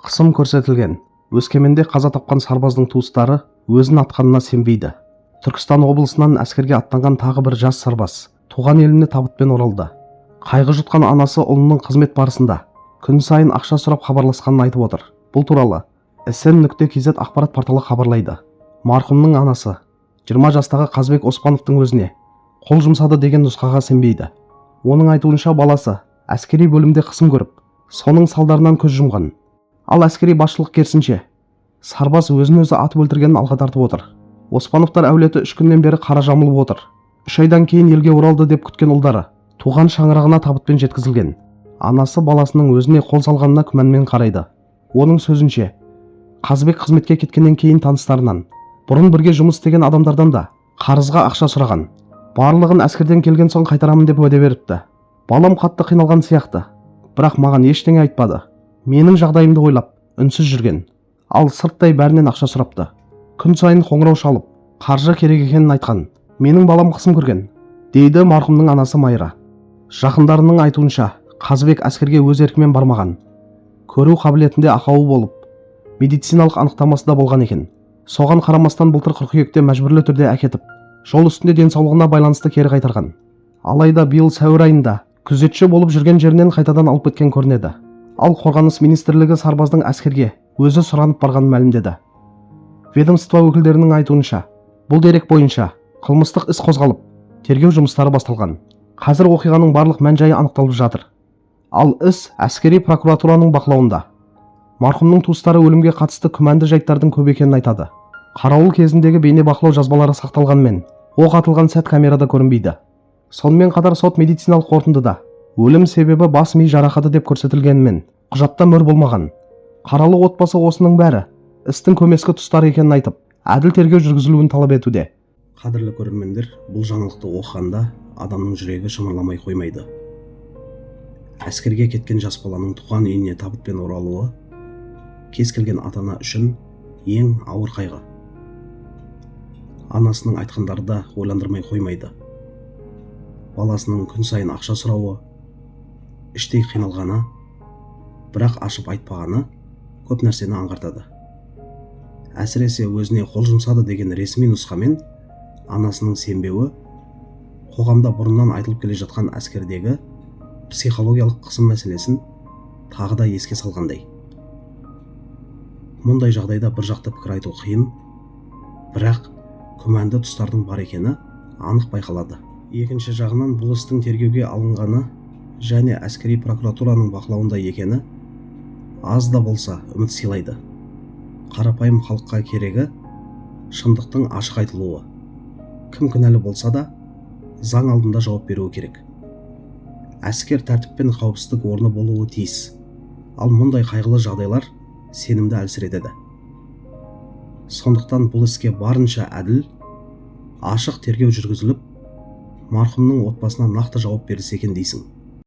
Қысым көрсетілген. Өскеменде қаза тапқан сарбаздың туыстары өзін атқанына сенбейді. Түркістан облысынан әскерге аттанған тағы бір жас сарбаз туған еліне табытпен оралды. Қайғы жұтқан анасы ұлының қызмет барысында күн сайын ақша сұрап хабарласқанын айтып отыр. Бұл туралы sn.kz ақпарат порталы хабарлайды. Марқұмның анасы 20 жастағы Қазбек Оспановтың өзіне қол жұмсады деген нұсқаға сенбейді. Оның айтуынша баласы әскери бөлімде қысым көріп, соның салдарынан көз жұмған. Ал әскери басшылық керісінше сарбаз өзін өзі атып өлтіргенін алға тартып отыр. Оспановтар әулеті 3 күннен бері қара жамылып отыр. 3 айдан кейін елге оралды деп күткен ұлдары туған шаңырағына табытпен жеткізілген. Анасы баласының өзіне қол салғанына күмәнмен қарайды. Оның сөзінше, Қазбек қызметке кеткеннен кейін таныстарынан, бұрын бірге жұмыс істеген адамдардан да қарызға ақша сұраған. Барлығын әскерден келген соң қайтарамын деп уәде беріпті. Балам қатты қиналған сияқты, бірақ маған ештеңе айтпады. Менің жағдайымды ойлап, үнсіз жүрген. Ал сырттай бәрінен ақша сұрапты. Күн сайын қоңырау шалып, қаржы керек екенін айтқан. Менің балам қысым көрген, дейді марқұмның анасы Майра. Жақындарының айтуынша, Қазбек әскерге өз еркімен бармаған. Көру қабілетінде ақауы болып, медициналық анықтамасы да болған екен. Соған қарамастан былтыр қыркүйекте мәжбүрлі түрде әкетіп, жол үстінде денсаулығына байланысты кері қайтарған. Алайда биыл сәуір айында күзетші болып жүрген жерінен қайтадан алып кеткен көрінеді. Ал қорғаныс министрлігі сарбаздың әскерге өзі сұранып барғанын мәлімдеді. Ведомство өкілдерінің айтуынша, бұл дерек бойынша қылмыстық іс қозғалып, тергеу жұмыстары басталған. Қазір оқиғаның барлық мән-жайы анықталып жатыр. Ал іс әскери прокуратураның бақылауында. Марқұмның туыстары өлімге қатысты күмәнді жайттардың көп екенін айтады. Қарауыл кезіндегі бейне бақылау жазбалары сақталғанмен, оқ атылған сәт камерада көрінбейді. Сонымен қатар сот медициналық қорытындыда өлім себебі бас ми жарақаты деп көрсетілгенімен, құжатта мөр болмаған. Қаралы отбасы осының бәрі істің көмескі тұстары екенін айтып, әділ тергеу жүргізілуін талап етуде. Қадірлі көрермендер, бұл жаңалықты оқығанда адамның жүрегі шымырламай қоймайды. Әскерге кеткен жас баланың туған үйіне табытпен оралуы кез келген ата-ана үшін ең ауыр қайғы. Анасының айтқандары да ойландырмай қоймайды. Баласының күн сайын ақша сұрауы, іштей қиналғаны, бірақ ашып айтпағаны көп нәрсені аңғартады. Әсіресе өзіне қол жұмсады деген ресми нұсқамен анасының сенбеуі қоғамда бұрыннан айтылып келе жатқан әскердегі психологиялық қысым мәселесін тағы да еске салғандай. Мұндай жағдайда бір жақты пікір айту қиын, бірақ күмәнді тұстардың бар екені анық байқалады. Екінші жағынан бұл істің тергеуге алынғаны және әскери прокуратураның бақылауында екені аз да болса үміт сыйлайды. Қарапайым халыққа керегі шындықтың ашық айтылуы. Кім кінәлі болса да заң алдында жауап беруі керек. Әскер тәртіп пен қауіпсіздік орны болуы тиіс. Ал мұндай қайғылы жағдайлар сенімді әлсіретеді. Сондықтан бұл іске барынша әділ, ашық тергеу жүргізіліп, марқұмның отбасына нақты жауап берілсе екен дейсің.